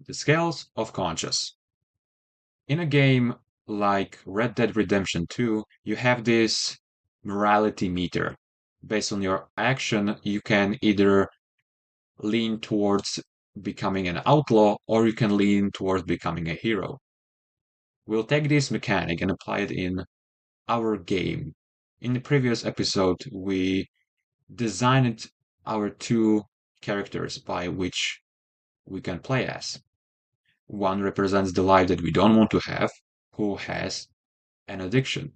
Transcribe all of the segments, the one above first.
The Scales of Conscious. In a game like Red Dead Redemption 2, you have this morality meter. Based on your action, you can either lean towards becoming an outlaw or you can lean towards becoming a hero. We'll take this mechanic and apply it in our game. In the previous episode, we designed our two characters by which we can play as. One represents the life that we don't want to have, who has an addiction.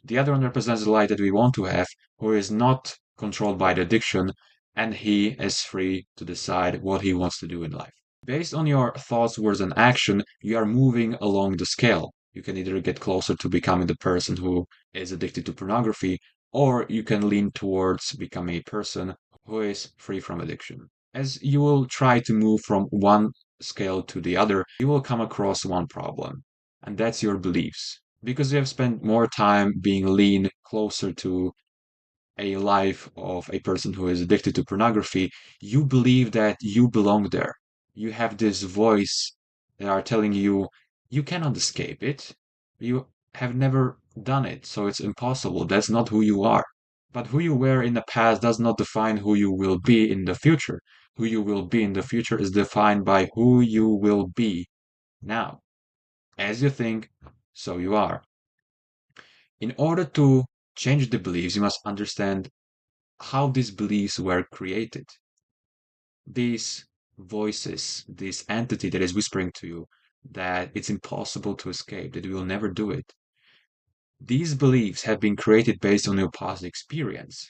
The other one represents the life that we want to have, who is not controlled by the addiction, and he is free to decide what he wants to do in life. Based on your thoughts, words, and action, you are moving along the scale. You can either get closer to becoming the person who is addicted to pornography, or you can lean towards becoming a person who is free from addiction. As you will try to move from one scale to the other, you will come across one problem, and that's your beliefs. Because you have spent more time being lean closer to a life of a person who is addicted to pornography, you believe that you belong there. You have this voice that are telling you you cannot escape it. You have never done it, so it's impossible. That's not who you are. But who you were in the past does not define who you will be in the future. Who you will be in the future is defined by who you will be now. As you think, so you are. In order to change the beliefs, you must understand how these beliefs were created. These voices, this entity that is whispering to you that it's impossible to escape, that you will never do it. These beliefs have been created based on your past experience.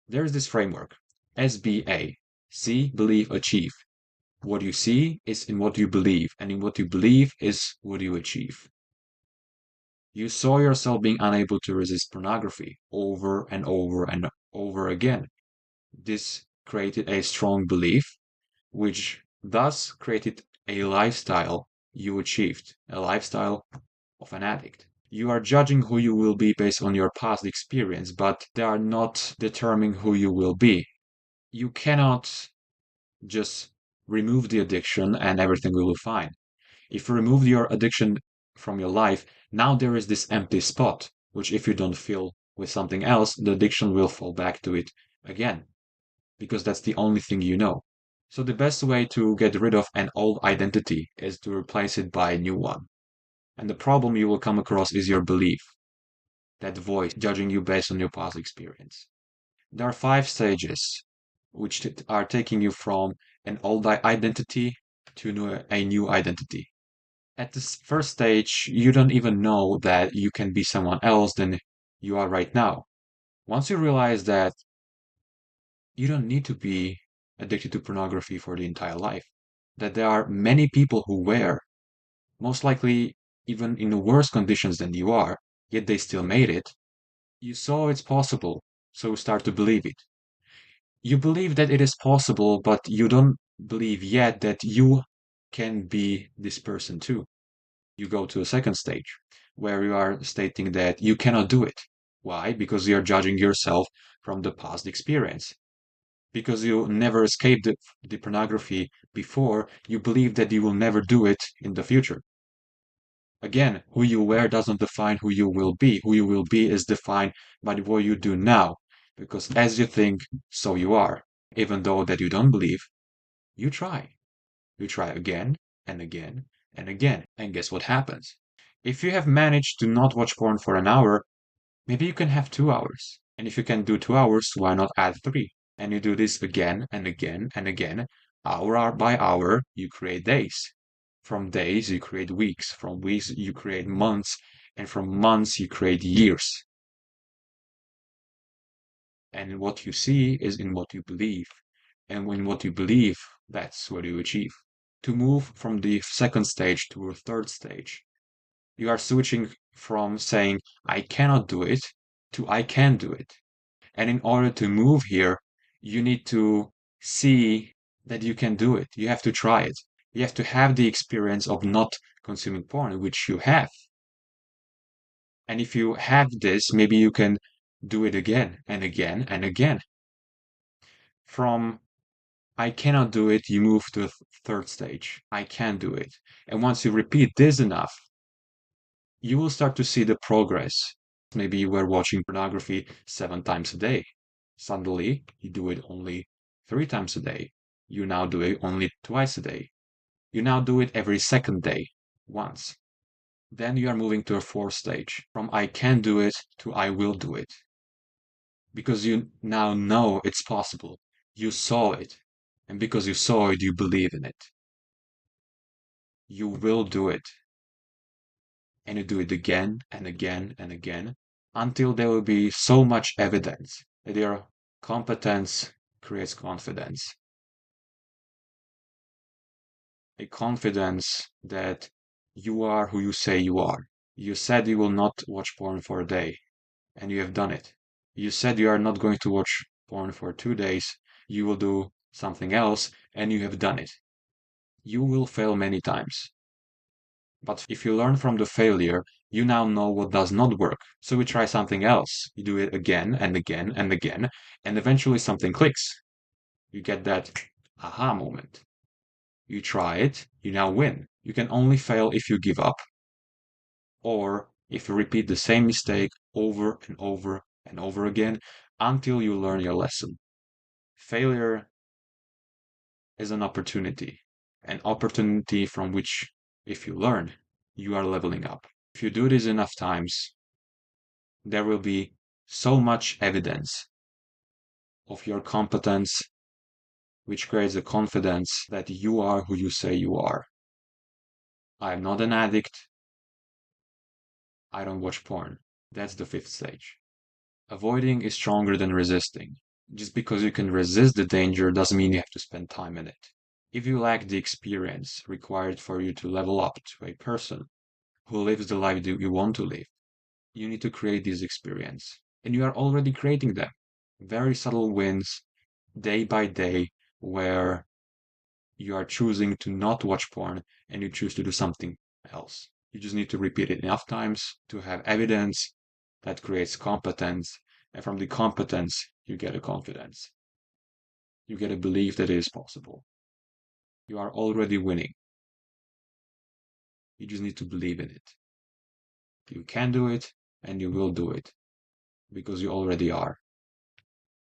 There's this framework, SBA, see, believe, achieve. What you see is in what you believe, and in what you believe is what you achieve. You saw yourself being unable to resist pornography over and over and over again. This created a strong belief, which thus created a lifestyle you achieved, a lifestyle of an addict. You are judging who you will be based on your past experience, but they are not determining who you will be. You cannot just remove the addiction and everything will be fine. If you remove your addiction from your life, now there is this empty spot, which if you don't fill with something else, the addiction will fall back to it again, because that's the only thing you know. So the best way to get rid of an old identity is to replace it by a new one. And the problem you will come across is your belief, that voice judging you based on your past experience. There are 5 stages which are taking you from an old identity to a new identity. At this first stage, you don't even know that you can be someone else than you are right now. Once you realize that you don't need to be addicted to pornography for the entire life, that there are many people who were, most likely even in worse conditions than you are, yet they still made it, you saw it's possible, so start to believe it. You believe that it is possible, but you don't believe yet that you can be this person too. You go to a second stage where you are stating that you cannot do it. Why? Because you're judging yourself from the past experience. Because you never escaped the pornography before, you believe that you will never do it in the future. Again, who you were doesn't define who you will be. Who you will be is defined by what you do now. Because as you think, so you are. Even though that you don't believe, you try. You try again and again and again. And guess what happens? If you have managed to not watch porn for an hour, maybe you can have 2 hours. And if you can do 2 hours, why not add three? And you do this again and again and again. Hour by hour, you create days. From days, you create weeks. From weeks, you create months. And from months, you create years. And what you see is in what you believe. And when what you believe, that's what you achieve. To move from the second stage to a third stage, you are switching from saying, I cannot do it, to I can do it. And in order to move here, you need to see that you can do it. You have to try it. You have to have the experience of not consuming porn, which you have. And if you have this, maybe you can do it again and again and again. From I cannot do it, you move to a third stage. I can do it. And once you repeat this enough, you will start to see the progress. Maybe you were watching pornography 7 times a day. Suddenly, you do it only 3 times a day. You now do it only twice a day. You now do it every second day, once. Then you are moving to a fourth stage, from I can do it to I will do it. Because you now know it's possible. You saw it. And because you saw it, you believe in it. You will do it. And you do it again and again and again until there will be so much evidence that your competence creates confidence. A confidence that you are who you say you are. You said you will not watch porn for a day, and you have done it. You said you are not going to watch porn for 2 days, you will do something else, and you have done it. You will fail many times. But if you learn from the failure, you now know what does not work. So you try something else. You do it again and again and again, and eventually something clicks. You get that aha moment. You try it, you now win. You can only fail if you give up, or if you repeat the same mistake over and over and over again until you learn your lesson. Failure is an opportunity from which, if you learn, you are leveling up. If you do this enough times, there will be so much evidence of your competence, which creates a confidence that you are who you say you are. I am not an addict. I don't watch porn. That's the fifth stage. Avoiding is stronger than resisting. Just because you can resist the danger doesn't mean you have to spend time in it. If you lack the experience required for you to level up to a person who lives the life that you want to live, you need to create this experience. And you are already creating them. Very subtle wins, day by day, where you are choosing to not watch porn and you choose to do something else. You just need to repeat it enough times to have evidence that creates competence. And from the competence, you get a confidence. You get a belief that it is possible. You are already winning. You just need to believe in it. You can do it and you will do it because you already are.